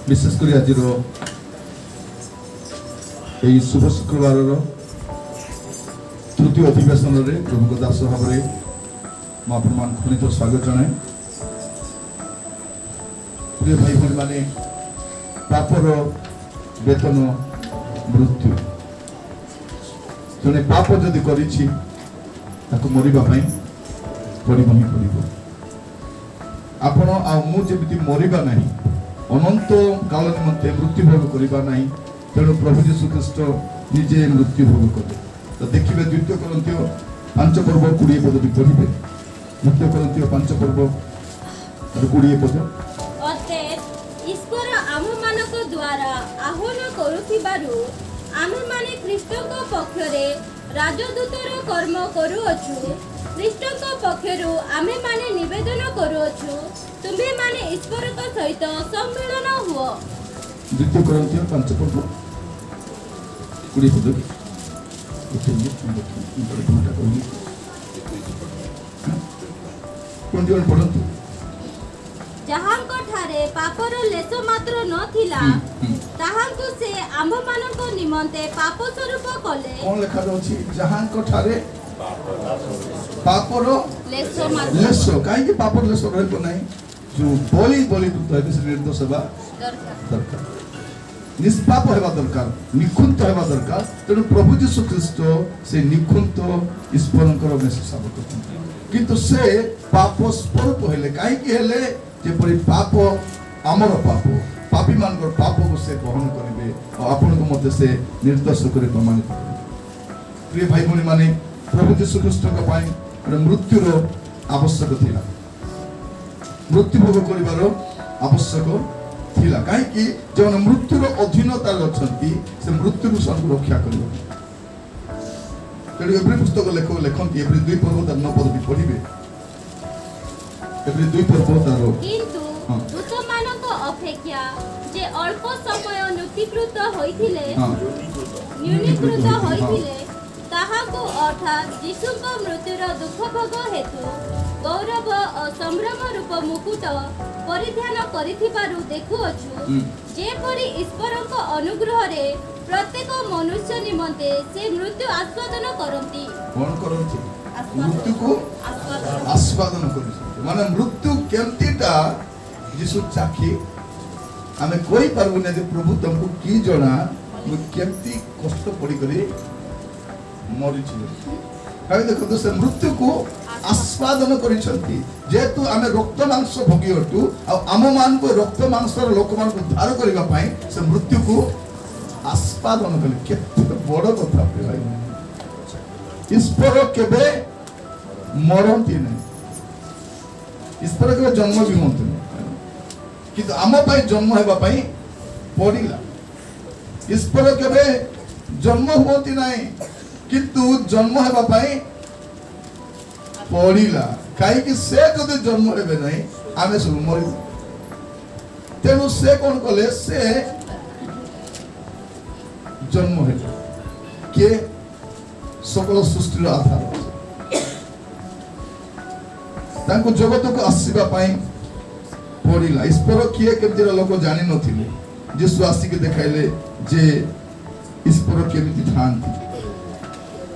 विशेषकर आज शुभ शुक्रवार तृतीय अधिवेशन में प्रभु दास भाव में आपण खनित स्वागत जनाए। प्रिय भाई भाई माने पापर वेतन मृत्यु। जड़े पाप जदि करिछि ताको मरिबा पई पड़िबो ही पड़िबो। आपण आ मु जेमिति मरिबा नाही अनंत काल निमंते मृत्यु भोग करिबा नाही। तेणु प्रभु यीशु ख्रीष्ट निजे मृत्यु भोग कले। तो देखिए द्वितीय कोरिन्थियो 5 पर्व 20 पद भी पढ़िबे। द्वितीय कोरिन्थियो 5 पर्व 20 पद ईश्वर आम मानक द्वारा आह्वान करुथिबारु आमे माने ख्रीष्टको पक्षरे राजदूतर कर्म करूअछु। ख्रीष्टको पक्षरु आमे माने निवेदन करूअछु तुम्हे माने ईश्वरक सहित सम्मिलन हुओ। द्वितीय कोरिन्थियो 5 पर्व 20 पद पढ़ंतु। जहांको ठारे पापर लेस मात्र नथिला ताहांको से आम्भ मानको निमंते पाप स्वरूप कले। कोन लेखा अछि जहांको ठारे पापर लेस काहे कि पापर लेस रहबो नाही। जो बोली बोली तो है से निर्दोष बा दरकार निष्पाप हेबा दरकार निखुंत हेबा दरकार। तेणु प्रभु यीशु ख्रीष्ट से निखुंत ईश्वरंकर मेसेज करते किंतु से पाप स्वरूप हेले काहे कि हेले जेपरि पाप आमर पाप पापी मानकर पाप को से बहन करेंगे और आपन को मध्य से निर्दोष करे प्रमाणित करेंगे। प्रिय भाई भौणी माने प्रभु यीशु ख्रीष्ट का पाई मृत्युर आवश्यक थिला मृत्यु भोग करिवार आवश्यक थिला काहे कि जौन मृत्युर अधीनता अछंती से मृत्यु सब रक्षा करिवो। तेणु एभ्री पुस्तक लेखंती एभ्री 2 पर्व 9 पद भी पढ़िबे। एभ्री 2 पर्व तारो किंतु दूत मानक अपेक्षा जे अल्प समय न्यूनीकृत होइथिले ताहाको अर्थात यीशुको मृत्युर दुख भोग हेतु गौरव और संभ्रम रूप मुकुट परिधान करिथिबारु देखुअछु। जेपरि ईश्वरको अनुग्रह रे प्रत्येक मनुष्य निमंते से मृत्यु आस्वादन करंती। कोन करंती मृत्यु को आस्वादन करंती माने मृत्यु केमतीटा यीशु चाखी आमे कोई पारबो नै जे प्रभु तुमको की जणा मु केमती कष्ट पड़ी करी मरि छी। काहे देखो तो से मृत्यु को आस्वादन करिसंती जेतु आमे रक्त मांस भोगी हटू आ आम मान को रक्त मांस लोक मान को उद्धार करबा पई से मृत्यु को आस्वादन कले केते बड़ कथा भाई। ईश्वर केबे मरंती नै ईश्वर केबे जन्म भी होंती नै किंतु आम पई जन्म हेबा पई पड़िला। ईश्वर केबे जन्म होंती नै किंतु जन्म हेबा पई पड़िला काहे कि से जदि जन्म हेबे नै आमे सब मरि। तेणु से कोन कले से जन्म हेले के सकल सृष्टिर आधार तांको जगत को आसीबा पई पड़िला। ईश्वर किए केमतिर लोक जानि नथिले यीशु आसी के देखाइले जे ईश्वर केमिति थांती।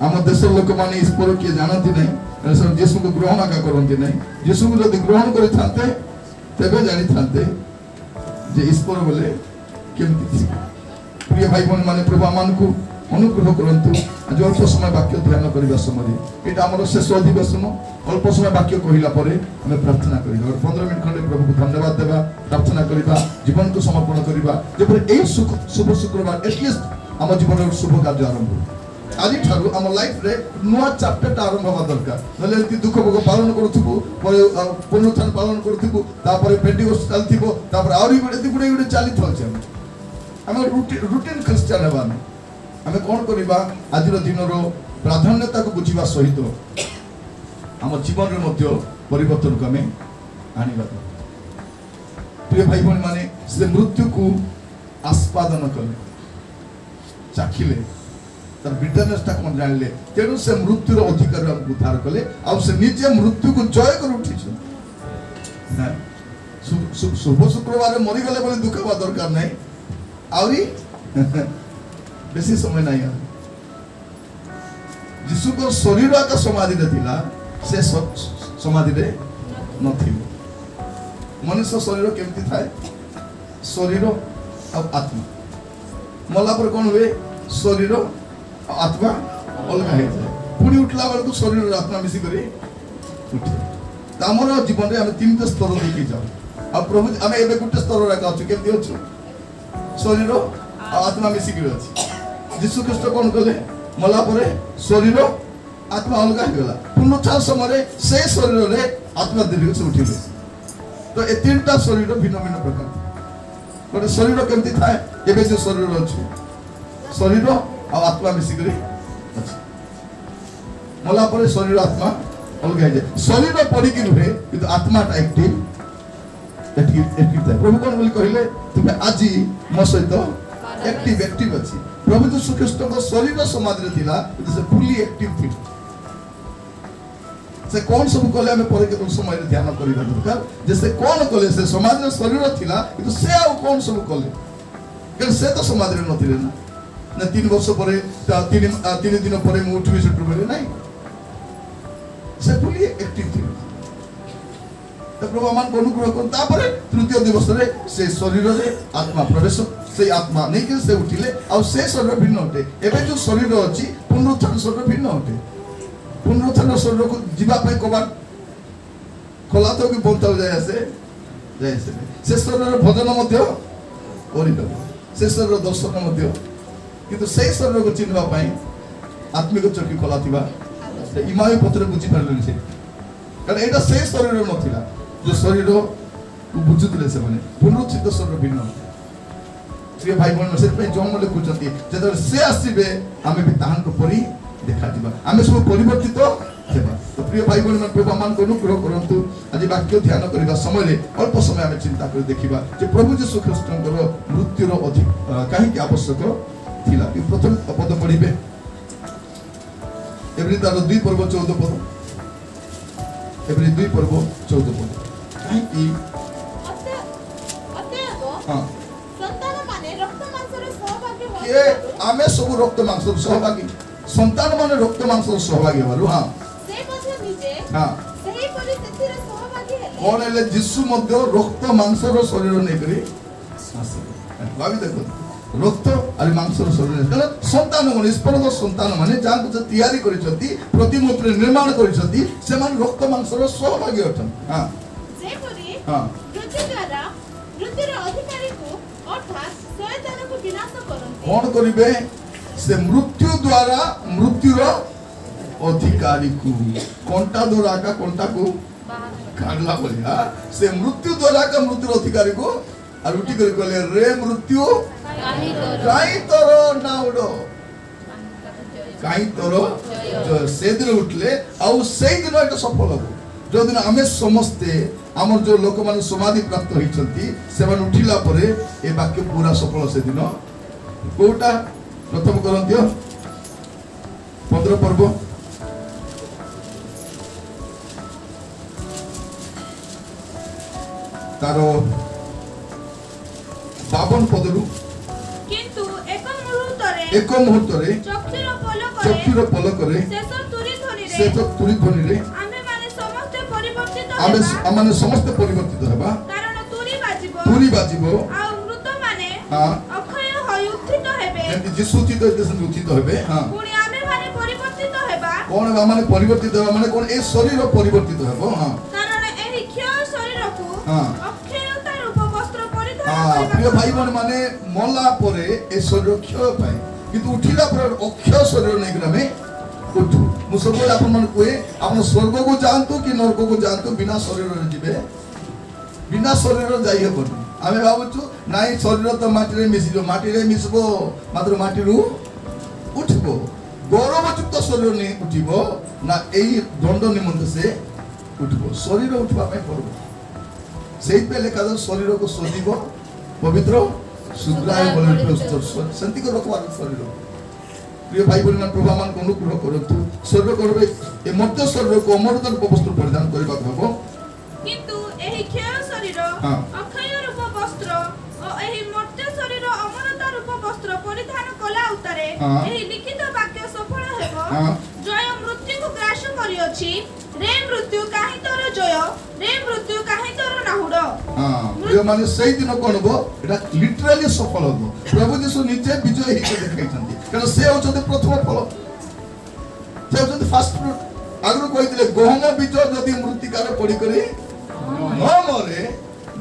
आम देश लोक माने ईश्वर किए जानती नहीं सब यीशु को ग्रहण का करती नहीं। यीशु को यदि ग्रहण करि थांते तबे जानि थांते जे ईश्वर बोले केमिति थी। प्रिय भाई बहन माने प्रभु मान को अनुग्रह करंतु। आज अल्प समय वाक्य ध्यान करबा समय एटा हमर शेष अधिवेशन अल्प समय वाक्य कहिला परे हमें प्रार्थना करिबा और 15 मिनिट खंडे प्रभु को धन्यवाद देबा प्रार्थना करिबा जीवन को समर्पण करिबा जेपर ए शुभ शुक्रवार एटलिस्ट हम जीवन शुभ कार्य आरंभ आज ठारू आम लाइफ रे नुआ चैप्टर आरंभ होगा दरकार नले एति दुख भोग पालन करथुबो पुनरुत्थान पालन करथुबो तापर पेंटिकोस्ट चलथिबो तापर आउरी गुडे चली थाउछ। हम रूटीन क्रिश्चियन हेबा आमे कोन करिबा आजिर दिनरो प्राधान्यता को बुझिबा सहित हम जीवन रे मध्य परिवर्तन को हमें आनिबा। प्रिय भाई बहन माने से मृत्यु को आस्वादन कले चाखिले तर बिटरनेस टा कोन जानले तेनु से मृत्युर अधिकार उद्धार कले आ से निजे मृत्यु को जय कर उठिछ। शुभ शुक्रवार मरीगले बोली दुख हवा दरकार नहीं आउरी बेसी समय नहीं आ यीशु को शरीर का समाधि रे थिला से समाधि रे नथिले मनुष्य शरीर केमती थाए शरीर और आत्मा मला पर कौन हुए शरीर और आत्मा अलग है पुणी उठला बेल को शरीर और आत्मा मिसी करी उठे तामर जीवन रे हम तीन स्तर देखि जाऊ अब प्रभु हम एबे गुटे स्तर रे काछु केमती होछु शरीर और आत्मा मिसी करी अछि यीशु ख्रीष्ट कौन कले मला पर शरीर आत्मा अलग है गला पुनरुत्थान समय से शरीर रे आत्मा दीर्घ से उठिले तो ए तीनटा शरीर भिन्न भिन्न प्रकार गोटे शरीर केमती थाए एबे जो शरीर अछि शरीर और आत्मा मिसी करी अछि मला पर शरीर आत्मा अलग है शरीर पड़ी कि रुहे किंतु आत्मा टा एक्टिव प्रभु कौन बोली कहले तुमे आज मो सहित एक्टिव अछि प्रभु यीशु ख्रीष्ट को शरीर समाधि रे थिला से फुली एक्टिव थी से कौन सब कले हमें पर के समय रे ध्यान करिबा दरकार जैसे कौन कले से समाधि रे शरीर थिला किंतु से आ कौन सब कले के से तो समाधि रे नथिले ना 3 वर्ष परे 3 दिन परे मु उठबी सुटु बोले नहीं से फुली एक्टिव थी तो प्रभु मान को अनुग्रह कर तापरे तृतीय दिवस रे से शरीर रे आत्मा प्रवेश से आत्मा नहीं कि से उठिले और से शरीर भिन्न होते एबे जो शरीर अछि पुनरुत्थान शरीर भिन्न होते पुनरुत्थान शरीर को जीवा पे कबाट खोला तो कि बोलता हो जाए से शरीर भजन मध्य करिदब से शरीर दर्शन मध्य किंतु से शरीर को चिन्हवा पाई आत्मिक चकी खोला थिबा इमाई पत्र बुझी पारले से कारण एटा से शरीर नथिला जो शरीर को बुझुतले से माने पुनरुत्थित शरीर भिन्न प्रिय भाई बहन से पे जो मले कुचती जदर से आसीबे हमें भी ताहन को परी देखा दिबा हमें सब परिवर्तित हेबा तो प्रिय भाई बहन मन प्रभु मान को अनुग्रह करंतु आज वाक्य ध्यान करबा समय रे अल्प समय हमें चिंता कर देखिबा जे प्रभु यीशु ख्रीष्टଙ୍କର मृत्युर अधिक काहे की आवश्यक थिला कि प्रथम पद पढिबे एब्री तार 2 पर्व 14 पद एब्री 2 पर्व 14 पद काहे की हां के आमे सब रक्त मांस सहभागी संतान माने रक्त मांस सहभागी हरु हां से मध्ये निजे हां सही परि सेथिरे सहभागी हेले कोन हेले यीशु मध्ये रक्त मांस रो शरीर नै करी भाबी देखो रक्त और मांस रो शरीर नै संतान कोन स्पर्श संतान माने जान को तैयारी करिसथि प्रतिमूर्ति निर्माण करिसथि से मान रक्त मांस रो सहभागी अछन हां जे परि हां मृत्यु द्वारा मृत्युर अधिकारी को अर्थात शैतान को विनाश करंती कोन करिवे से मृत्यु द्वारा मृत्युर अधिकारी को कोंटा द्वारा का कोंटा को काढला बोलिया से मृत्यु द्वारा का मृत्युर अधिकारी को और उठी कर कहले रे मृत्यु काई तोरो नाउडो काई तोरो जो से दिन उठले और से दिन एटा सफल हो जो दिन हमें समस्ते हमर जो लोक मान समाधि प्राप्त होइछंती से मान उठिला परे ए वाक्य पूरा सफल से दिन कोटा प्रथम करंतिय 15 पर्व तारो 52 पदरु किंतु एक मुहूर्त रे चक्षुर पलक रे शेष तुरी ध्वनि रे आमे समस्त परिवर्तित हेबा कारण तुरी बाजिबो आ मृत माने हां अक्षय होय उत्थित हेबे एंति जिसुचित देशन उत्थित हेबे हां पुणी आमे माने परिवर्तित हेबा कोन माने परिवर्तित हेबा माने कोन ए शरीर परिवर्तित हेबो हां कारण एही क्षय शरीर को हां अक्षयता रूप वस्त्र परिधान हां प्रिय भाई बहन माने मला परे ए शरीर क्षय पाए किंतु उठिला पर अक्षय शरीर नै ग्रामे उठू मु सब आपन मन कोए आपन स्वर्ग को जानतु कि नरक को जानतु बिना शरीर रे जिबे बिना शरीर जाई हेबो आमे भाबुछु नाइ शरीर तो माटी रे मिसिबो माटी रे मिसबो मात्र माटी रु उठबो गौरवयुक्त शरीर नै उठिबो ना एई दंड निमंत से उठबो शरीर उठबा पे पड़बो सेई पे लेखा शरीर को सजीव पवित्र शुद्राय बोले शांति को रखवा शरीर प्रिय भाई बहन प्रभु मान को अनुग्रह करतु शरीर करबे ए मध्य शरीर को अमरतार वस्त्र परिधान करबा हबो किंतु एही क्षय शरीर ହଁ। ଅକ୍ଷୟ ରୂପ ବସ୍ତ୍ର ଓ ଏହି ମର୍ତ୍ତ୍ୟ ଶରୀର ଅମରତା ରୂପ ବସ୍ତ୍ର ପରିଧାନ କଲା ଉତ୍ତାରେ ହଁ। ଏହି ଲିଖିତ ବାକ୍ୟ ସଫଳ ହେବ। ହଁ। ଜୟ ମୃତ୍ୟୁକୁ ଗ୍ରାସ କରିଅଛି, ରେ ମୃତ୍ୟୁ କାହିଁ ତୋର ଜୟ, ରେ ମୃତ୍ୟୁ କାହିଁ ତୋର ନାହୁଡ଼। ପ୍ରିୟ ମାନେ ସେଇ ଦିନ କଣ ହବ, ଏଟା ଲିଟରାଲି ସଫଳ ହବ। ପ୍ରଭୁ ଯୀଶୁ ନିଜେ ବିଜୟ ହେଇକି ଦେଖାଇଛନ୍ତି, କାରଣ ସେ ହଉଛନ୍ତି ପ୍ରଥମ ଫଳ, ସେ ହଉଛନ୍ତି ଫାଷ୍ଟ ଫ୍ରୁଟ। ଆଗରୁ କହିଥିଲେ ଗହମ ବୀଜ ଯଦି ମୃତ୍ତିକାରେ ପଡିକରି ନ ମରେ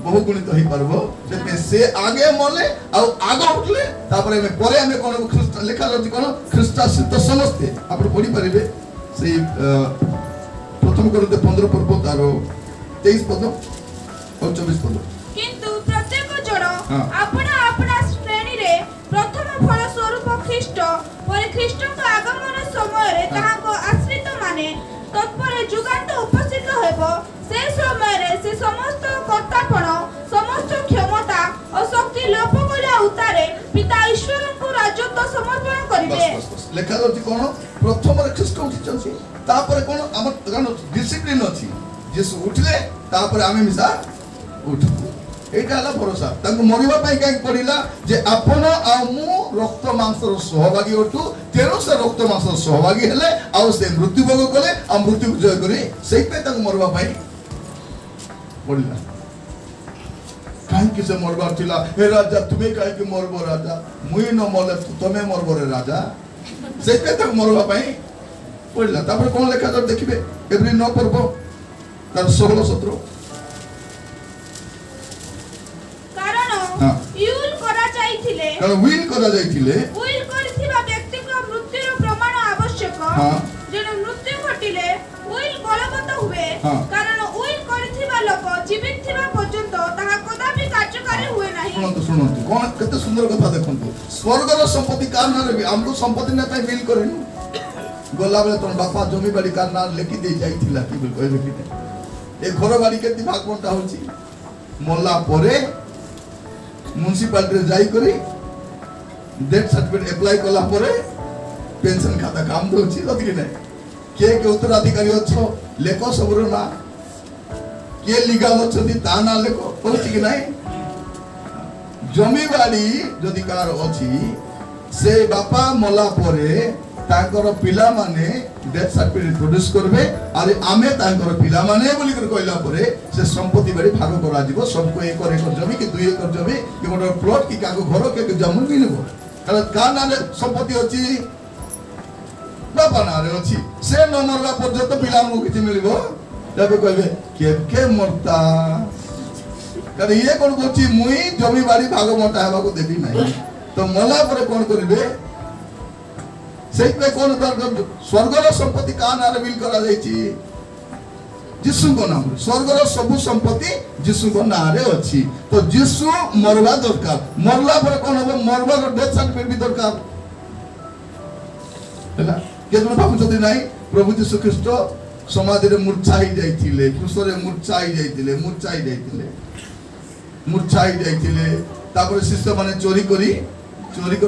ବହୁ ଗୁଣିତ ହେଇପାରିବ, ସେଥିପାଇଁ ସେ ଆଗେ ମଲେ ଆଉ ଆଗ ଉଠିଲେ, ତାପରେ ଆମେ ପରେ ଆମେ କଣ ଲେଖା ଯାଉଛି କଣ ଖ୍ରୀଷ୍ଟାଶ୍ରିତ ସମସ୍ତେ। ଆପଣ ପଢିପାରିବେ ସେଇ ପ୍ରଥମ କରିନ୍ଥ 15 ପର୍ବ ତାର 23 ପଦ ଆଉ 24 ପଦ। କିନ୍ତୁ ପ୍ରତ୍ୟେକ ଜଣ ହଁ। ଆପଣା ଆପଣା ଶ୍ରେଣୀରେ ପ୍ରଥମ ଫଳ ସ୍ୱରୂପ ଖ୍ରୀଷ୍ଟ, ପରେ ଖ୍ରୀଷ୍ଟଙ୍କ ଆଗମନ ସମୟରେ ତାହାଙ୍କ ଆଶ୍ରିତ ମାନେ ତତ୍ପରେ ଯୁଗାନ୍ତ ଉପସ୍ଥିତ ହେବ। ସେ ସମୟରେ ସେ ସମସ୍ତ କର୍ତ୍ତାପଣ, ସମସ୍ତ କ୍ଷମତା ଓ ଶକ୍ତି ଲୋପ କଲା ଉତ୍ତାରେ ପିତା ଈଶ୍ୱରଙ୍କୁ ରାଜତ୍ୱ ସମର୍ପଣ କରିବେ। ଲେଖା ଯାଉଛି କଣ ପ୍ରଥମରେ ଖ୍ରୀଷ୍ଟ ଉଠିଛନ୍ତି, ତାପରେ କଣ ଆମର କାରଣ ଡିସିପ୍ଲିନ ଅଛି, ଯୀଶୁ ଉଠିଲେ ତାପରେ ଆମେ ମିଶା ଉଠିବୁ। এইটা হলো ভরসা। তাকে মরিবা পাই কাহিଁକି ପଡ଼ିଲା ଯେ ଆପଣ ଆଉ ମୁଁ ରକ୍ତ ମାଂସର ସହଭାଗୀ ଅଟୁ, ତେଣୁ ସେ ରକ୍ତ ମାଂସର ସହଭାଗୀ ହେଲେ ଆଉ ସେ ମୃତ୍ୟୁଭୋଗ କଲେ ଆଉ ମୃତ୍ୟୁକୁ ଜୟ କରି ସେଇଥିପାଇଁ ତାକୁ ମରିବା ପାଇଁ ପଡ଼ିଲା। କାହିଁକି ସେ ମରିବାର ଥିଲା, ହେ ରାଜା ତୁମେ କାହିଁକି ମରବ ରାଜା, ମୁଇଁ ନ ମଲେ ତମେ ମରବ ରେ ରାଜା, ସେଇଥିପାଇଁ ତାକୁ ମରିବା ପାଇଁ ପଡ଼ିଲା। ତାପରେ କଣ ଲେଖା ଯାଉଛି ଦେଖିବେ ଏଭ୍ରି 9 ପର୍ବ ତାର 16-17। ୟୁଲ୍ କରାଯାଇଥିଲେ, କାରଣ ୱିଲ୍ କରାଯାଇଥିଲେ, ୱିଲ୍ କରିଥିବା ବ୍ୟକ୍ତିଙ୍କ ମୃତ୍ୟୁର ପ୍ରମାଣ ଆବଶ୍ୟକ। ଯେଣୁ ମୃତ୍ୟୁ ଘଟିଲେ ୱିଲ୍ ବଳବତ୍ତର ହୁଏ, କାରଣ ୱିଲ୍ କରିଥିବା ଲୋକ ଜୀବିତ ଥିବା ପର୍ଯ୍ୟନ୍ତ ତାହା କଦାପି କାର୍ଯ୍ୟକାରୀ ହୁଏ ନାହିଁ। ଶୁଣନ୍ତୁ କଣ କେତେ ସୁନ୍ଦର କଥା ଦେଖନ୍ତୁ। ସ୍ୱର୍ଗର ସମ୍ପତ୍ତି କାହାର ନାଁରେ ବି ଆମକୁ ସମ୍ପତ୍ତି ନା ପାଇଁ ବିଲ୍ କରେନି। ଗଲାବେଳେ ତମ ବାପା ଜମି ବାଡି କାହାର ନାଁ ଲେଖି ଦେଇ ଯାଇଥିଲା କି ବୋଲି କହିବେ କି ନାହିଁ। ଏ ଘର ବାଡି କେତେ ଭାଗ ବଣ୍ଟା ହଉଛି, ମଲା ପରେ म्युनिसिपालिटी जाई करी डेथ सर्टिफिकेट अप्लाई कला परे पेंशन खाता काम दोची लगी नहीं के उत्तराधिकारी अच्छो लेखो सबरो ना के लीगल अच्छी ता ना लेखो होची कि नहीं। जमी बाड़ी जदि कार अछि से बापा मला परे तांकर पिला माने डेथ सर्टिफिकेट प्रोड्यूस करबे आरे आमे तांकर पिला माने बोली कर कहला परे से संपत्ति बाड़ी भाग करा जीवो। सबको 1 एकड़ जमी कि 2 एकड़ जमी कि गोटे प्लॉट कि काको घर के जमीन भी लेबो, कारण का नारे संपत्ति अछि बापा नारे अछि, से न मरला पर्यंत पिला को किछि मिलिबो। तबे कहबे के मरता, कारण ये कोन कोछि मुई जमी बाड़ी भाग मोटा हेबा को देबी नहीं, तो मला परे कोन करिवे। ସେଇଥିପାଇଁ କଣ ସ୍ୱର୍ଗର ସମ୍ପତ୍ତି କାହା ନାଁରେ ବିଲ୍ କରାଯାଇଛି, ଯୀଶୁଙ୍କ ନାମରେ। ସ୍ୱର୍ଗର ସବୁ ସମ୍ପତ୍ତି ଯୀଶୁଙ୍କ ନାଁରେ ଅଛି। ତ ଯୀଶୁ ମରବା ଦରକାର, ମରଲା ପରେ କଣ ହବ, ମରବାର ଡେଥ୍ ସାର୍ଟିଫିକେଟ ବି ଦରକାର ହେଲା। କେତେ ଜଣ ଭାବୁଛନ୍ତି ନାହିଁ ପ୍ରଭୁ ଯୀଶୁ ଖ୍ରୀଷ୍ଟ ସମାଧିରେ ମୂର୍ଚ୍ଛା ହେଇ ଯାଇଥିଲେ, କ୍ରୁଶରେ ମୂର୍ଚ୍ଛା ହେଇ ଯାଇଥିଲେ, ତାପରେ ଶିଷ୍ୟମାନେ ଚୋରି କରି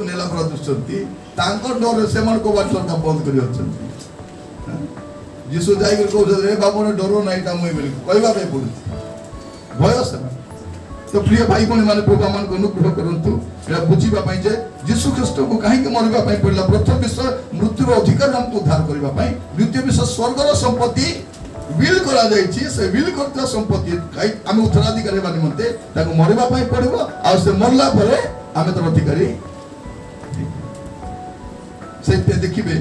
ନେଲା ପରେ ଦୁଶ୍ଚନ୍ତି, ତାଙ୍କର ଡରରେ ସେମାନଙ୍କ ବାଟଟା ବନ୍ଦ କରି ଅଛନ୍ତି। ଯୀଶୁ ଯାଇକି କହୁଛନ୍ତି ରେ ବାବୁ ଡର ନାହିଁ ଏଇଟା ମୁଇଁ ବୋଲି କହିବା ପାଇଁ ପଡୁଛି, ଭୟ ସେମାନେ। ତ ପ୍ରିୟ ଭାଇ ଭଉଣୀ ମାନେ ପ୍ରଭୁ ଆମମାନଙ୍କୁ ଅନୁଗ୍ରହ କରନ୍ତୁ ଏଇଟା ବୁଝିବା ପାଇଁ ଯେ ଯୀଶୁ ଖ୍ରୀଷ୍ଟଙ୍କୁ କାହିଁକି ମରିବା ପାଇଁ ପଡ଼ିଲା। ପ୍ରଥମ ବିଷୟ ମୃତ୍ୟୁର ଅଧିକାର ଆମକୁ ଉଦ୍ଧାର କରିବା ପାଇଁ, ଦ୍ୱିତୀୟ ବିଷୟ ସ୍ୱର୍ଗର ସମ୍ପତ୍ତି ବିଲ୍ କରାଯାଇଛି, ସେ ବିଲ୍ କରିଥିବା ସମ୍ପତ୍ତି ଆମେ ଉତ୍ତରାଧିକାରୀ ହେବା ନିମନ୍ତେ ତାକୁ ମରିବା ପାଇଁ ପଡ଼ିବ, ଆଉ ସେ ମରିଲା ପରେ ଆମେ ତାର ଅଧିକାରୀ। ସେଇଥିପାଇଁ ଦେଖିବେ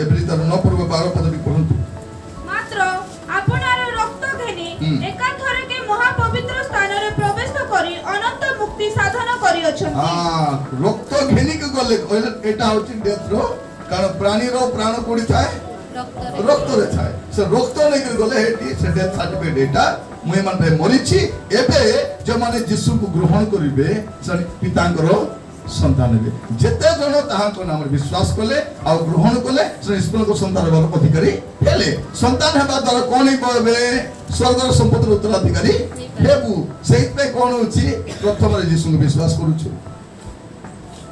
ଏଭ୍ରି ତାର 9 ପର୍ବ 12 ପଦ ବି ପଢନ୍ତୁ। ମାତ୍ର ଆପଣାର ରକ୍ତ ଘେନି ଏକାଥରକେ ମହାପବିତ୍ର ସ୍ଥାନରେ ପ୍ରବେଶ କରି ଅନନ୍ତ ମୁକ୍ତି ସାଧନ କରିଅଛନ୍ତି। ରକ୍ତ ଘେନିକି ଗଲେ କହିଲେ ଏଟା ହଉଛି ଡେଥର, କାରଣ ପ୍ରାଣୀର ପ୍ରାଣ କୋଉଠି ଥାଏ, ରକ୍ତରେ ଥାଏ। ସେ ରକ୍ତ ନେଇକି ଗଲେ ଏଠି ସେ ଡେଥ୍ ସାର୍ଟିଫିକେଟ ଏଟା ମୁଁ ଏମାନେ ମରିଛି। ଏବେ ଯେଉଁମାନେ ଯୀଶୁକୁ ଗ୍ରହଣ କରିବେ ସେ ପିତାଙ୍କର ସନ୍ତାନ ହେବେ। ଯେତେ ଜଣ ତାହାଙ୍କ ନାମରେ ବିଶ୍ୱାସ କଲେ ଆଉ ଗ୍ରହଣ କଲେ ସେ ଈଶ୍ୱରଙ୍କ ସନ୍ତାନ ହେବାର ଅଧିକାରୀ ହେଲେ। ସନ୍ତାନ ହେବା ଦ୍ୱାରା କଣ ହେବେ, ସ୍ୱର୍ଗର ସମ୍ପତ୍ତିର ଉତ୍ତରାଧିକାରୀ ହେବୁ। ସେଇଥିପାଇଁ କଣ ହଉଛି, ପ୍ରଥମରେ ଯୀଶୁଙ୍କୁ ବିଶ୍ୱାସ କରୁଛୁ,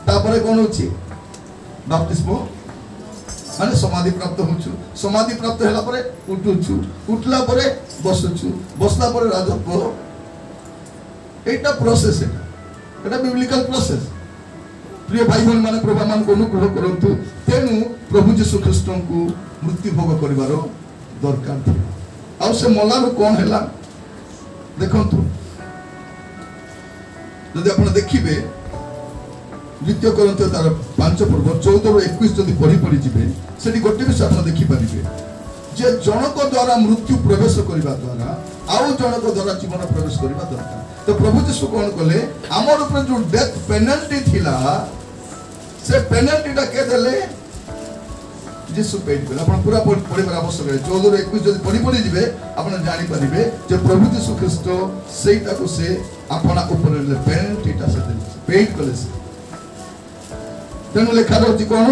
ତାପରେ କଣ ହଉଛି ବାପ୍ତିସ୍ମ ମାନେ ସମାଧି ପ୍ରାପ୍ତ ହଉଛୁ, ସମାଧି ପ୍ରାପ୍ତ ହେଲା ପରେ ଉଠୁଛୁ, ଉଠିଲା ପରେ ବସୁଛୁ, ବସିଲା ପରେ ରାଜତ୍ୱ এইটা প্রসেস, এটা বিবলিকাল প্রসেস। প্রিয় ভাই ভଉଣୀ ମାନେ ପ୍ରଭୁମାନଙ୍କୁ ଅନୁଗ୍ରହ କରନ୍ତୁ। ତେଣୁ ପ୍ରଭୁ ଯୀଶୁ ଖ୍ରୀଷ୍ଟଙ୍କୁ ମୃତ୍ୟୁ ଭୋଗ କରିବାର ଦରକାର ଥିଲା। ଆଉ ସେ ମଲାରୁ କ'ଣ ହେଲା ଦେଖନ୍ତୁ, ଯଦି ଆପଣ ଦେଖିବେ ଦ୍ୱିତୀୟ କରିନ୍ଥିୟ ତାର 5 ପର୍ବ 14 ରୁ 21 ଯଦି ପଢି ଯିବେ, ସେଠି ଗୋଟେ ବିଷୟ ଆପଣ ଦେଖିପାରିବେ ଯେ ଜଣକ ଦ୍ୱାରା ମୃତ୍ୟୁ ପ୍ରବେଶ କରିବା ଦ୍ୱାରା ଆଉ ଜଣକ ଦ୍ୱାରା ଜୀବନ ପ୍ରବେଶ କରିବା ଦରକାର। ତ ପ୍ରଭୁ ଯୀଶୁ କ'ଣ କଲେ, ଆମର ଉପରେ ଯୋଉ ଡେଥ୍ ପେନାଲ୍ଟି ଥିଲା, ସେ ପେନାଲ୍ଟିଟା କେ ଦେଲେ? ଯୀଶୁ ପେଡ୍ କଲେ। ଆପଣ ପୁରା ପଢିବାର ଆବଶ୍ୟକ। 14 ରୁ 21 ଯଦି ପଢି ଯିବେ ଆପଣ ଜାଣିପାରିବେ ଯେ ପ୍ରଭୁ ଯୀଶୁ ଖ୍ରୀଷ୍ଟ ସେଇଟାକୁ ସେ ଆପଣା ଉପରେ ପେନାଲ୍ଟିଟା ସେ ପେଡ୍ କଲେ। ତେଣୁ ଲେଖା ଯାଉଛି କ'ଣ,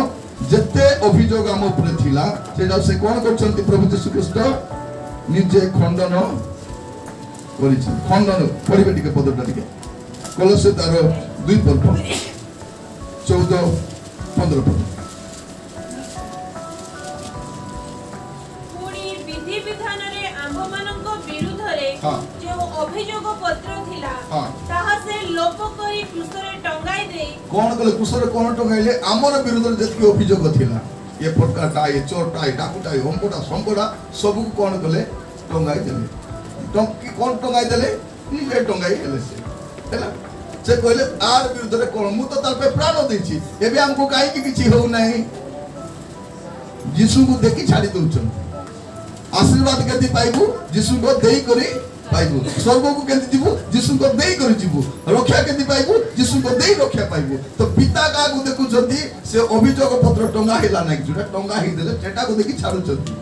ଯେତେ ଅଭିଯୋଗ ଆମ ଉପରେ ଥିଲା ସେଇଟା ସେ କ'ଣ କରିଛନ୍ତି? ପ୍ରଭୁ ଯୀଶୁ ଖ୍ରୀଷ୍ଟ ନିଜେ ଖଣ୍ଡନ କରିଛନ୍ତି। ଖଣ୍ଡନ ପଢିବେ ଟିକେ ପଦଟା ଟିକେ, କଲୋସେ ତାର 2 ପର୍ବ 14-15 ପଦ। ପୁଣି ବିଧି ବିଧାନରେ ଆମ୍ଭମାନଙ୍କ ବିରୁଦ୍ଧରେ ଯେଉଁ ଅଭିଯୋଗ ପତ୍ର ଥିଲା ତାହା ସେ ଲୋପ କରି କ୍ରୁଶରେ ଟଙ୍ଗାଇ ଦେଇ କ'ଣ କଲେ? କ୍ରୁଶରେ କ'ଣ ଟଙ୍ଗାଇଲେ? ଆମର ବିରୁଦ୍ଧରେ ଯେତିକି ଅଭିଯୋଗ ଥିଲା, ଏ ଫଟକାଟା, ଏ ଚୋରଟା, ଏ ଡାକୁଟା, ଏ ଅଙ୍କଟା ସମ୍ପଟା ସବୁକୁ କ'ଣ କଲେ? ଟଙ୍ଗାଇ ଦେଲେ। କ'ଣ ଟଙ୍ଗାଇ ଦେଲେ? ନିଜେ ଟଙ୍ଗାଇ ହେଲେ ସେ ହେଲା। ସେ କହିଲେ ଆର ବିରୁଦ୍ଧରେ କ'ଣ, ମୁଁ ତ ତା ପାଇଁ ପ୍ରାଣ ଦେଇଛି, ଏବେ ଆମକୁ କାହିଁକି କିଛି ହଉନାହିଁ? ଯୀଶୁଙ୍କୁ ଦେଖି ଛାଡ଼ି ଦଉଛନ୍ତି। ଆଶୀର୍ବାଦ କେମିତି ପାଇବୁ? ଯୀଶୁଙ୍କ ଦେଇ କରି ପାଇବୁ। ସ୍ୱର୍ଗକୁ କେମିତି ଯିବୁ? ଯୀଶୁଙ୍କ ଦେଇ କରି ଯିବୁ। ରକ୍ଷା କେମିତି ପାଇବୁ? ଯୀଶୁଙ୍କ ଦେଇ ରକ୍ଷା ପାଇବୁ। ତ ପିତା କାହାକୁ ଦେଖୁଛନ୍ତି? ସେ ଅଭିଯୋଗ ପତ୍ର ଟଙ୍ଗା ହେଲା ନାହିଁ, ଯୋଉଟା ଟଙ୍ଗା ହେଇଦେଲେ ସେଟାକୁ ଦେଖି ଛାଡୁଛନ୍ତି।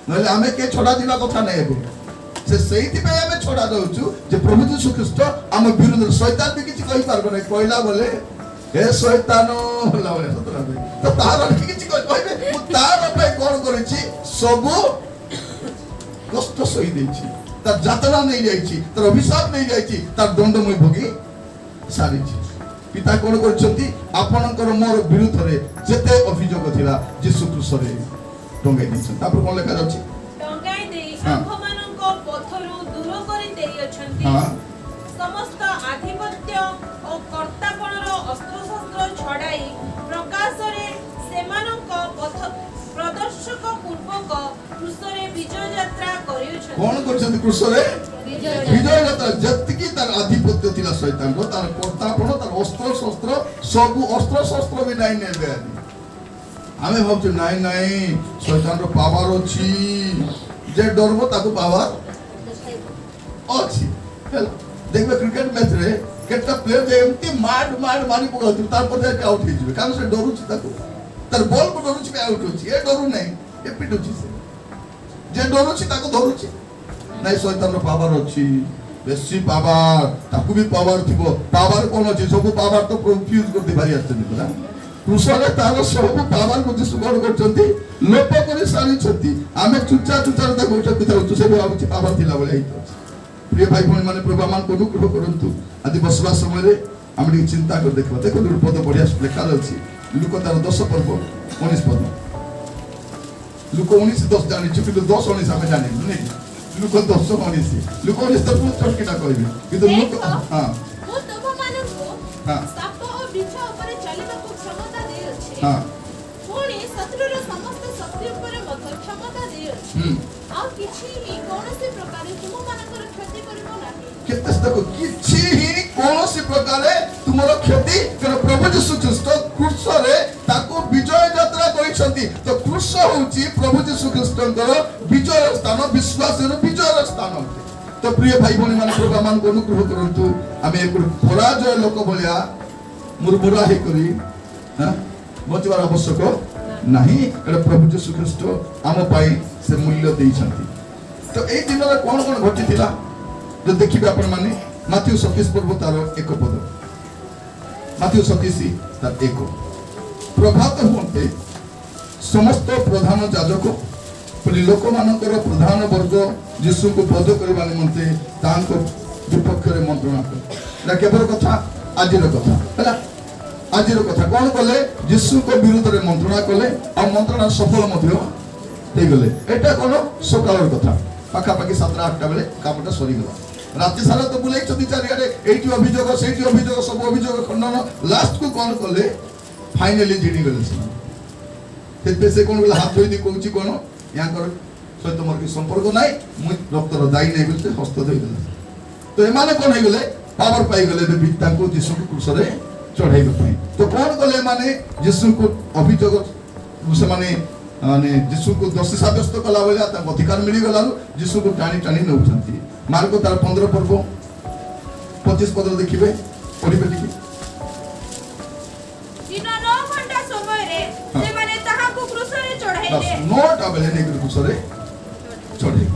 ନହେଲେ ଆମେ କିଏ ଛଡା ଯିବା କଥା ନାହିଁ। ଏବେ ସେ ସେଇଥିପାଇଁ ଆମେ ଛଡା ଯାଉଛୁ ଯେ ପ୍ରଭୁ ଯୀଶୁ ଖ୍ରୀଷ୍ଟ ଆମ ବିରୁଦ୍ଧରେ, ଶୈତାନ ବି କିଛି କହିପାରିବ ନାହିଁ। କହିଲା ବୋଲେ ହେ ଶୈତାନ ହେଲା ବୋଲେ ତ ତାର କିଛି କହିବେ, ମୁଁ ତାର ପାଇଁ କ'ଣ କରିଛି? ସବୁ କଷ୍ଟ ସହି ଦେଇଛି, ତାର ଯାତନା ନେଇ ଯାଇଛି, ତାର ଅଭିଶାପ ନେଇ ଯାଇଛି, ତାର ଦଣ୍ଡ ମୁଁ ଭୋଗି ସାରିଛି। ପିତା କ'ଣ କରିଛନ୍ତି? ଆପଣଙ୍କର ମୋର ବିରୁଦ୍ଧରେ ଯେତେ ଅଭିଯୋଗ ଥିଲା ଯୀଶୁ କ୍ରୁଶରେ ଟଙ୍ଗାଇ ଦେଇଛନ୍ତି। ତାପରେ କ'ଣ ଲେଖା ଯାଉଛି? ଟଙ୍ଗାଇ ଦେଇ ଆମ୍ଭମାନଙ୍କ ପଥରୁ ଦୂର କରି ଦେଇଅଛନ୍ତି। ସମସ୍ତ ଆଧିପତ୍ୟ ଓ କର୍ତ୍ତାପଣର ଅସ୍ତ୍ରଶସ୍ତ୍ର ଛଡ଼ାଇ ପ୍ରକାଶରେ ସେମାନଙ୍କ ପଥ ପ୍ରଦର୍ଶକ ପୂର୍ବକ କ୍ରୁଶରେ ବିଜୟ ଯାତ୍ରା କରିଅଛନ୍ତି। କ'ଣ କରିଛନ୍ତି? କ୍ରୁଶରେ ବିଜୟ ଯାତ୍ରା। ଯେତିକି ତାର ଆଧିପତ୍ୟ ଥିଲା ଶୈତାନର, ତାର କର୍ତ୍ତାପଣ, ତାର ଅସ୍ତ୍ର ଶସ୍ତ୍ର, ସବୁ ଅସ୍ତ୍ର ଶସ୍ତ୍ର ବି ନାଇଁ ନେବେ। ଆମେ ଭାବୁଛୁ ନାଇଁ ନାଇଁ ଶୈତାନର ପାୱାର ଅଛି, ଯେ ଡରବ ତାକୁ ପାୱାର ଅଛି। দেখবে ক্রিকেট ম্যাচরে কেটা প্লেয়ার যে এমতি মারি পকাউଥିବ, ତାପରେ ଯାଇକି ଆଉଟ୍ ହେଇଯିବେ, କାରଣ ସେ ଡରୁଛି, ତାକୁ ତାର ବଲକୁ ଡରୁଛି, ଆଉଟ୍ ହେଉଛି। ଏ ଡରୁ ନାହିଁ, ଏ ପିଟୁଛି। ସେ ଯେ ଡରୁଛି ତାକୁ ଧରୁଛି। ନାଇଁ ଶୈତାନର ପାୱାର ଅଛି, ବେଶୀ ପାୱାର, ତାକୁ ବି ପାୱାର ଥିବ। ପାୱାର କ'ଣ ଅଛି? ସବୁ ପାୱାର ତ ଫ୍ୟୁଜ୍ କରିଦେଇ ବାହାରି ଆସିଛନ୍ତି ପରା। କୃଷରେ ତାର ସବୁ ପାୱାରକୁ ଯୀଶୁ କ'ଣ କରୁଛନ୍ତି? ଲୋପ କରି ସାରିଛନ୍ତି। ଆମେ ଚୁଚା ଚୁଚାରେ ତାକୁ ଉଠେଇ ଥାଉଛୁ, ସେ ଭାବୁଛି ପାୱାର ଥିଲା ଭଳିଆ ହେଇଥାଉଛି। প্রিয় ভাই ভଉଣୀ ମାନେ প্রভু ଆମକୁ ଅନୁଗ୍ରହ କରନ୍ତୁ। ଆଜି ବସିବା ସମୟରେ ଆମେ ଟିକେ ଚିନ୍ତା କରି ଦେଖିବା। ଦେଖନ୍ତୁ ଗୋଟେ ପଦ ବଢିଆ ଲେଖା ଅଛି, ଲୁକ ତାର 10 ପର୍ବ 19 ପଦ। ଲୁକ 19:10 ଜାଣିଛୁ, କିନ୍ତୁ 10:19 ଆମେ ଜାଣିନୁ ନାଇଁ। ଲୁକ 10:19, ଲୁକ 19 ତ ପୁଣି ଚଟକିଟା କହିବେ, କିନ୍ତୁ ଲୁକ ମୁଁ ତୁମମାନଙ୍କୁ ସାପ ଓ ବିଚ୍ଛା ଉପରେ ଚାଲିବାକୁ କ୍ଷମତା ଦେଇଅଛି। ପୁଣି ଶତ୍ରୁର ସମସ୍ତ ଶକ୍ତି ଉପରେ ମଧ୍ୟ କ୍ଷମତା ଦେଇଅଛି। ଆଉ କିଛି ହିଁ କୌଣସି ପ୍ରକାରେ ତୁମମାନଙ୍କର କ୍ଷତି କରିବ ନାହିଁ। କେତେ ଦେଖ, କିଛି ହିଁ କୌଣସି ପ୍ରକାରେ ତୁମର କ୍ଷତି, କାରଣ ପ୍ରଭୁ ଯୀଶୁ ଖ୍ରୀଷ୍ଟ କ୍ରୁଶରେ ତାକୁ ବିଜୟ ଯାତ୍ରା କରିଛନ୍ତି। ତ କ୍ରୁଶ ହେଉଛି ପ୍ରଭୁ ଯୀଶୁ ଖ୍ରୀଷ୍ଟଙ୍କର ବିଜୟ ସ୍ଥାନ, ବିଶ୍ୱାସର ବିଜୟର ସ୍ଥାନ। ତ ପ୍ରିୟ ଭାଇ ଭଉଣୀ ମାନେ ପ୍ରଭୁ ଆମକୁ ଅନୁଗ୍ରହ କରନ୍ତୁ। ଆମେ ପରାଜୟ ଲୋକ ଭଳିଆ ମୁର୍ମୁରା ହେଇକରି ବଞ୍ଚିବାର ଆବଶ୍ୟକ ନାହିଁ। କାରଣ ପ୍ରଭୁ ଯୀଶୁ ଖ୍ରୀଷ୍ଟ ଆମ ପାଇଁ ସେ ମୂଲ୍ୟ ଦେଇଛନ୍ତି। ତ ଏଇ ଦିନରେ କ'ଣ କ'ଣ ଘଟିଥିଲା ଯଦି ଦେଖିବେ ଆପଣ ମାନେ, ମାଥିଉ 27 ପର୍ବ ତାର 1 ପଦ। ମାଥିଉ 27 ତାର 1। ପ୍ରଭାତ ହୁଅନ୍ତେ ସମସ୍ତ ପ୍ରଧାନ ଯାଜକ ଲୋକମାନଙ୍କର ପ୍ରଧାନ ବର୍ଗ ଯୀଶୁଙ୍କୁ ବଧ କରିବା ନିମନ୍ତେ ତାଙ୍କ ବିପକ୍ଷରେ ମନ୍ତ୍ରଣା କଲେ। ଏଟା କେବଳ କଥା, ଆଜିର କଥା ହେଲା। ଆଜିର କଥା କ'ଣ କଲେ? ଯୀଶୁଙ୍କ ବିରୁଦ୍ଧରେ ମନ୍ତ୍ରଣା କଲେ, ଆଉ ମନ୍ତ୍ରଣା ସଫଳ ମଧ୍ୟ ହେଇଗଲେ। ଏଟା କ'ଣ? ସକାଳର କଥା, ପାଖାପାଖି 7-8ଟା ବେଳେ କାମଟା ସରିଗଲା। राति सारा तो बुलाई चारिआडे एठी अभियोग सेठी अभियोग सब अभियोग खंडन लास्ट को कौन कले फाइनली जिणी गले से कौन बोले हाथ धोई कहूँ कौन यहाँ सहित मोर कि संपर्क नाई मुझ रक्तर दायी नहीं बोलते हस्त धोईदेला तो एमाने कौन गले पावर पाई गले को जीशु को क्रूस रे चढ़ाई तो कौन कले माने जीशु को अभियोग से माने जीशु को दोषी साब्यस्त कला बेला अधिकार मिली गला जीशु को टाणी टाणी नौछंती मार्को तार 15 पर्व 25 पद देखिबे पढ़िबे टिके दिन 9 घंटा समय रे से माने ताहा को क्रूस रे चढ़ाइले 9टा बेले ने क्रूस रे चढ़ाई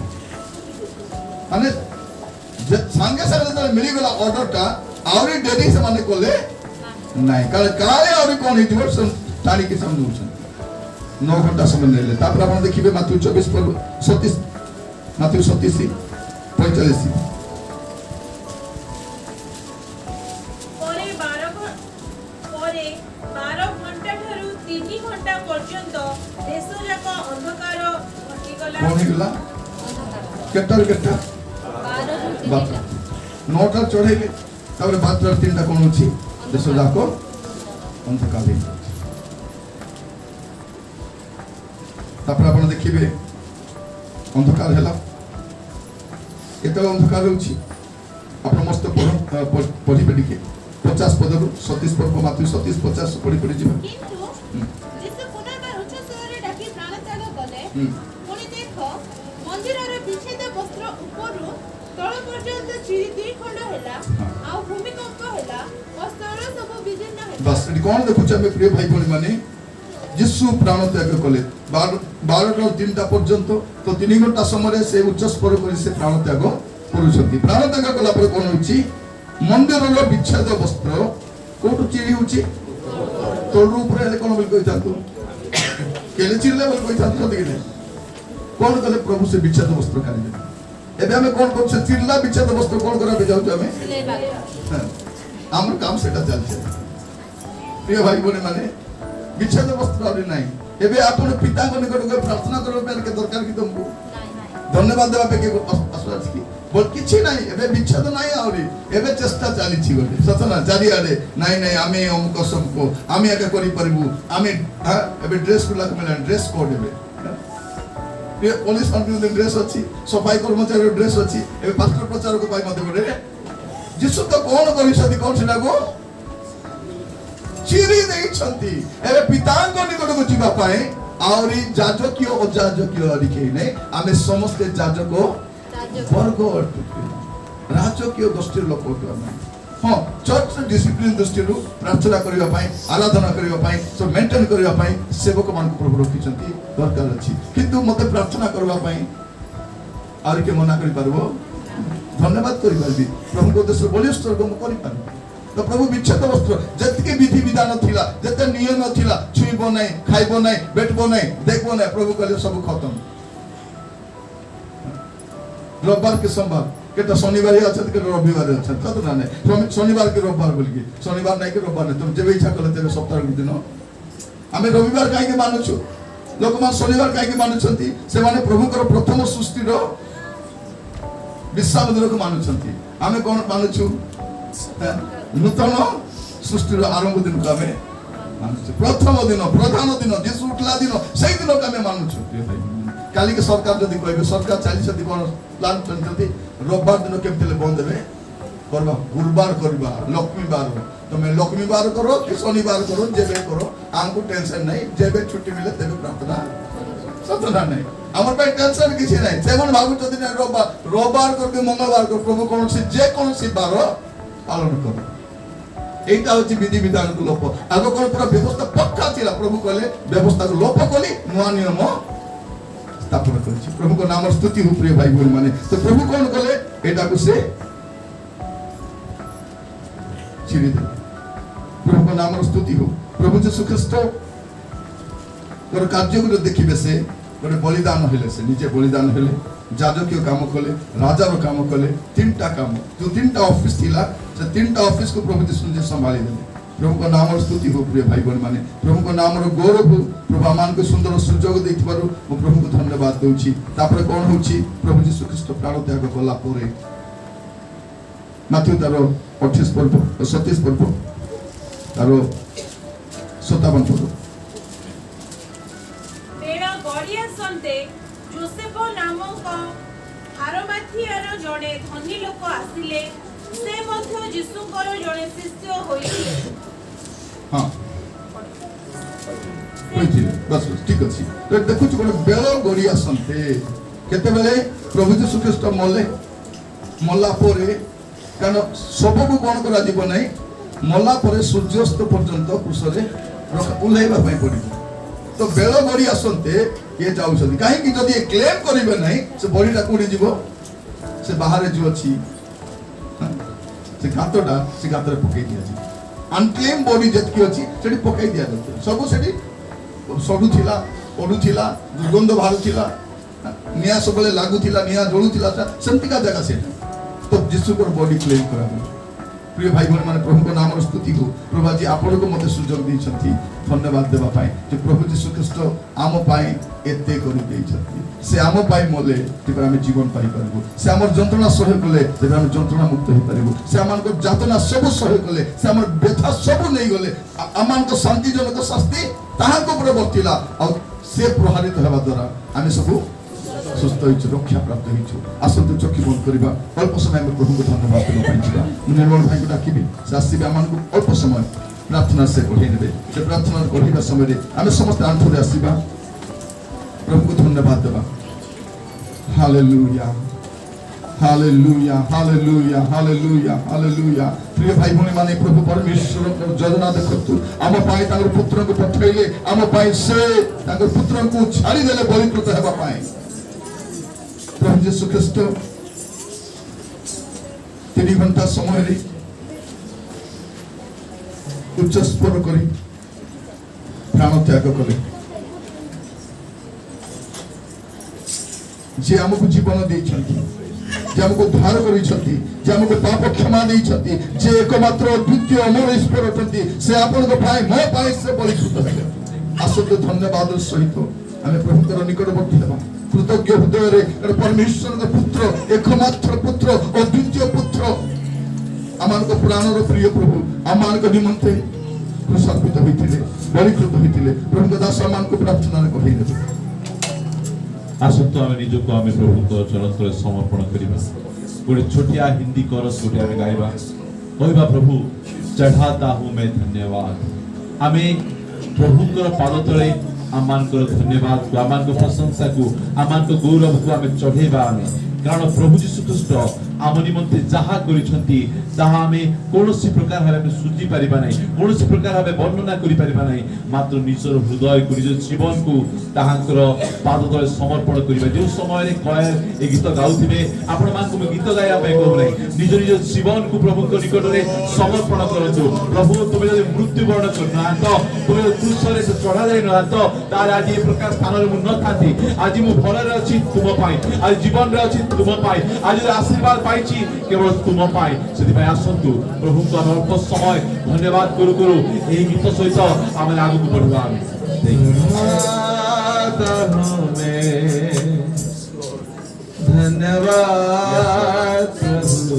माने जे संगे संगे मिली गला ऑर्डर टा आउरी डेरी से माने कोले नहीं काले आउरी कोन हिजो टाणी के समझौछन 9 घंटा समय नेले तापर आपण देखिबे माथु 24 पर 37 माथु 37 45 ପରେ 12 ଘଣ୍ଟା ଠାରୁ 3 ଘଣ୍ଟା ପର୍ଯ୍ୟନ୍ତ ଦେଶ ଯାକ ଅନ୍ଧକାର ଘଟିଗଲା कोन हिगला केटा 12 9टा चढ़ेले तापर 12 3टा कोन अछि देश जाको अंधकार हे तापर आपण देखिबे अंधकार हैला केते अंधकार होछि आपण मस्त पढ़ी टिके 50 पदरु 37 पर्व माथु 37 50 पढ़ी जिबा किंतु जिसे पुनर्बार उच्च स्वरे डाकी प्राण त्याग कले पुणी देख मंदिर रे विच्छेद वस्त्र ऊपरु तळ पर्यंत चिरी 2 खंड होला आ भूमिकंप होला वस्त्र सब विभिन्न है बस एटी कोन देखुछ हम प्रिय भाई भणी माने यीशु प्राण त्याग कले 12 3टा पर्यंत तो 3 घंटा समय से उच्च स्वर कर से प्राण त्याग करूछंती प्राण त्याग कला पर कोन होछि मंदिर रो विच्छेद वस्त्र कोटु चिरी होछि तोड़ ऊपर हेले कोन बोल कहतांतु केले चिरले बोल कहतांतु देखिले कोन कले प्रभु से विच्छेद वस्त्र काढिले एबे हमें कोन करछ चिरला विच्छेद वस्त्र कोन करा बे जाउ हमें हमर काम सेटा चलছে प्रिय भाई बोले माने विच्छेद वस्त्र आरे नाही एबे आपण पिता को निकट को प्रार्थना करबे पेन के दरकार की तुमको धन्यवाद देबा पे के आसुराज की बोल किछि नाही एबे विच्छेद नाही आउरी एबे चेष्टा चली छी गोटे सतना चारि आडे नाही नाही आमे हमको सबको आमे एका करि परबु आमे एबे ड्रेस को लाग मिला ड्रेस कोड एबे ये पुलिस अंतिम ड्रेस अछि सफाई कर्मचारी ड्रेस अछि एबे पास्टर प्रचार को पाई मते गोटे जिसु तो कोन करि सदी कोन सिना को चिरी देई छंती एबे पितांग निकट को जीवा पाए आउरी जाजकीय अजाजकीय लिखे नै आमे समस्त जाजक वर्ग राजकीय दृष्टि लोक हाँ चर्च डिसिप्लिन दृष्टि प्रार्थना करबा पाए आराधना करबा पाए सब मेंटेन करबा पाए सेवक मान को प्रभु रखि छंती दरकार अछि किंतु मते प्रार्थना करबा पाए आर के मना करि परबो धन्यवाद करि परबी प्रभु को देश बलिष्ठ को करि परबो तो प्रभु विच्छेद वस्त्र जतके विधि विधान थिला जते नियम थिला छुइबो नै खाइबो नै बैठबो नै देखबो नै प्रभु कहले सब खत्म रविवार के सोमवार केटा शनिवार अछि के रविवार अछि कत ना नै शनिवार के रविवार बोल के शनिवार नै के रविवार नै तुम जेबे इच्छा करले तेबे सप्ताह के दिन आमे रविवार काहे के मानु छु लोक मान शनिवार काहे के मानु छंती से माने प्रभु कर प्रथम सृष्टि रो विश्राम दिन को मानु छंती आमे कोन मानु छु नूतन सृष्टि आरंभ दिन को आमे मानु छु प्रथम दिन प्रधान दिन जीसु उठला दिन सेही दिन को आमे मानु छु काली के सरकार जदी कहबे सरकार 40 दिन कोन प्लान चलती रविवार दिन केमते बंद हेबे करबा गुरुवार करबा लक्ष्मी बार तमे लक्ष्मी बार करो कि शनिवार करो जेबे करो आंको टेंशन नहीं जेबे छुट्टी मिले तेबे प्रार्थना सतना नहीं हमर पे टेंशन किछि नहीं जेमन भाबु तो दिन रविवार करके मंगलवार को प्रभु कोन से जे कोन से बार पालन करो एटा होची विधि विधान को लोप आगो कोन पूरा व्यवस्था पक्का थिला प्रभु कहले व्यवस्था को लोप कली नुवा नियम स्थापन करछि प्रभु को नाम स्तुति हो प्रिय भाई बोल माने तो प्रभु कोन कहले एटा को से चिरी दे प्रभु को नाम स्तुति हो प्रभु यीशु ख्रीस्ट कर कार्य को देखिबे से गोटे बलिदान हेले से निजे बलिदान हेले जाजकीय काम कले राजा रो काम कले तीनटा काम जो तीनटा ऑफिस थिला से तीनटा ऑफिस को प्रभु यीशु जे संभाली देले प्रभु को नाम स्तुति हो प्रिय भाई बहन माने प्रभु को नाम रो गौरव हो प्रभु मान को सुंदर सुजोग देथिबारु मो प्रभु को धन्यवाद देउची तापर कोन होउची प्रभु यीशु ख्रीस्ट प्राण त्याग कला परे माथ्यू तार 28 पर्व 37 पर्व तार 57 पर्व बेड़ा गड़िया सन्ते जोसेफ नामक आरमाथियार जड़े धनी लोक आसिले से मध्य यीशुଙ୍କର जड़े शिष्य होइथिले। हाँ बस बस ठीक अच्छी तो देखु गोटे बेल गड़ी आसते केतेबेले प्रभु यीशु ख्रीष्ट मले मला परे कारण सबको कौन करा जीव नहीं मला परे सूर्यास्त पर्यंत कुशरे उल्लाइबा पई पड़िबो तो बेल गड़ी आसते ये जाउछथि काहे कि जदी क्लेम करिवे नहीं से बॉडीटा कोडी जीवो से बाहर जो अछि से गातरे पकई दिया जी अनक्लेम बॉडी जतकी अछि सेठी पकई दिया जातो सब सेठी सडू थिला पडू थिला दुर्गंध बाहर थिला निया सबले लागू थिला निया जळू थिला सेमती का जगह से तो यीशु को बॉडी क्लेम करा प्रिय भाई बहन माने प्रभु को नाम स्तुति हो प्रभु जी आपण को मते सुजोग दै छथि धन्यवाद देबा पाए जे प्रभु यीशु ख्रीष्ट आम पाए एते करि दै छथि से आम पाए मोले जेपर हम जीवन पाई परबो से हमर जंत्रणा सहे कले जेपर हम जंत्रणा मुक्त हो परबो से हमन को जातना सब सहे कले से हमर व्यथा सब नै गले अमान को शांति जनक शास्ति ताहा को ऊपर बर्तिला और से प्रहारित हेबा द्वारा हम सब सुस्थ होइछु रक्षा प्राप्त होइछु आसंत चक्षु बंद करबा अल्प समय में प्रभु को धन्यवाद देबा पाइछिबा निर्मल भाई को डाकिबे सासिबे आमान को अल्प समय प्रार्थना से बढ़ाई देबे से प्रार्थना करहिबा समय रे हम समस्त आंठरे आसीबा प्रभु को धन्यवाद देबा hallelujah hallelujah hallelujah hallelujah hallelujah प्रिय भाई भौणी माने प्रभु परमेश्वर को योजना देखतु आम पाए तांगर पुत्र को पठैले आम पाए से तांगर पुत्र को छाड़ी देले बलिकृत हेबा पाए प्रभु यीशु ख्रीष्ट 3 घंटा समय रे उच्च स्वर करी प्राण त्याग कले जे हमको जीवन दै छथि जे हमको उद्धार करी छथि जे हमको पाप क्षमा दै छथि जे एकमात्र द्वितीय अमर ईश्वर अटंती से आपन को पाए मो पाए से बलिकृत हेले आसत धन्यवाद सहित हमें प्रभुकर निकटवर्ती हेबा कृतज्ञ हृदय रे परमेश्वर के पुत्र एकमात्र पुत्र अद्वितीय पुत्र आमान को प्राण रो प्रिय प्रभु आमान को निमंते क्रूसार्पित होइतिले बलिकृत होइतिले प्रभु के दास आमान को प्रार्थना रे कहि देबे आसंतो आमे निज को आमे प्रभु को चरण तले समर्पण करिबा गोटे छोटिया हिंदी कोरस गोटे आमे गाइबा कहबा प्रभु चढ़ाता हूं मैं धन्यवाद आमे प्रभु को पाद तले आमान को धन्यवाद को आमान को प्रशंसा को आमान को गौरव को आमे चढ़ेबा आमे कारण प्रभु यीशु ख्रीष्ट आम निमंते जहा करिसंती ताहा हमें कोनोसी प्रकार भाबे हम सुझी परिबा नै कोनोसी प्रकार भाबे वर्णना करि परिबा नै मात्र निजर हृदय को निज जीवन को ताहाकर पाद तले समर्पण करिबा जे समय रे कय ए गीत गाउथिबे आपण मान को गीत गाया पे कहू नै निज निज जीवन को प्रभु को निकट रे समर्पण करजो प्रभु तुमे जदि मृत्यु वर्ण करना तो तुमे क्रूसरे से चढ़ा जाय न तो तार आज ए प्रकार स्थान रे मु न थाती आज मु भले रे अछि तुम पाई आज जीवन रे अछि तुम पाई आज आशीर्वाद पाइछि केवल तुम पाई सेति भाई आसंतु प्रभु को अल्प समय धन्यवाद करू करू एही गीत सहित आमे आगु को बढ़वा धन्यवाद प्रभु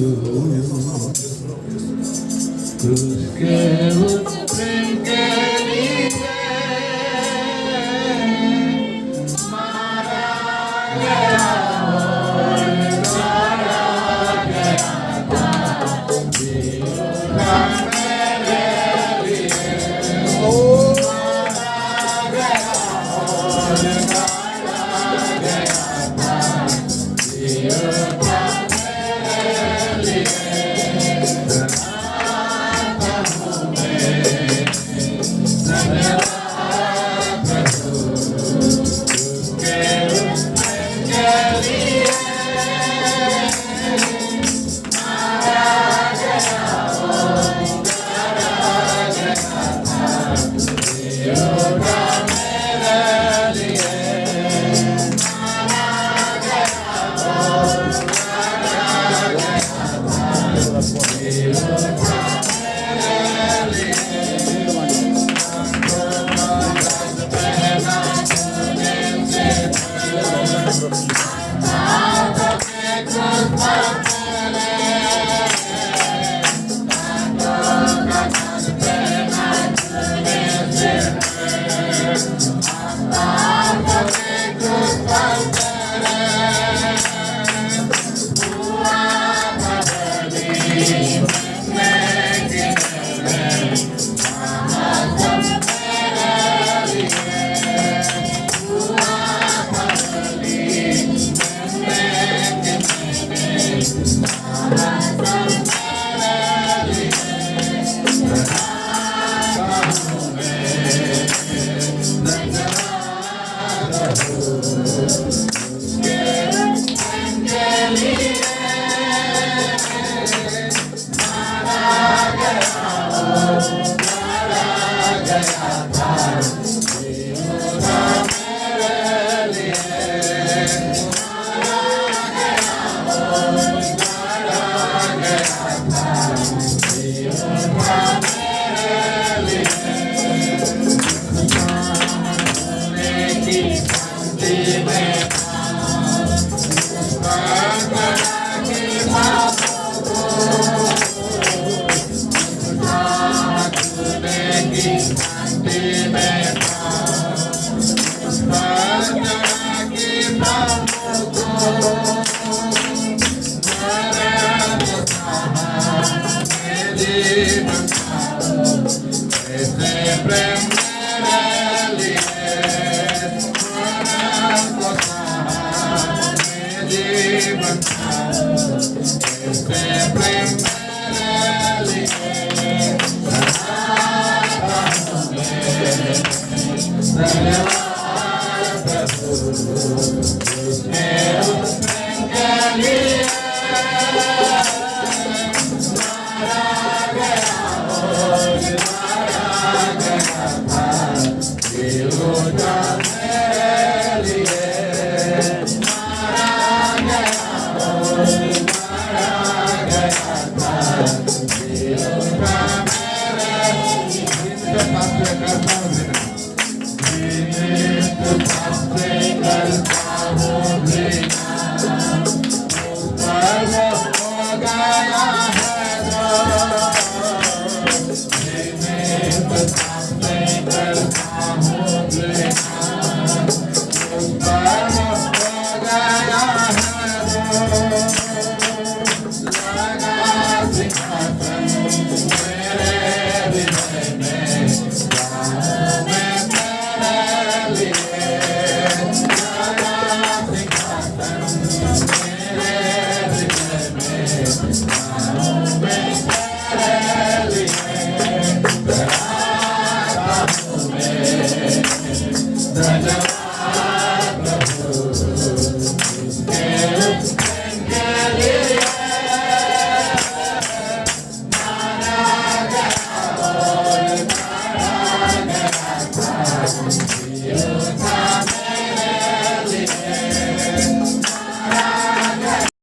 क्रूस के उस प्रेम के लिए मारा गया की शांति में था। उस पर चढ़ा के प्रभु को मरण सहा मेरी बता।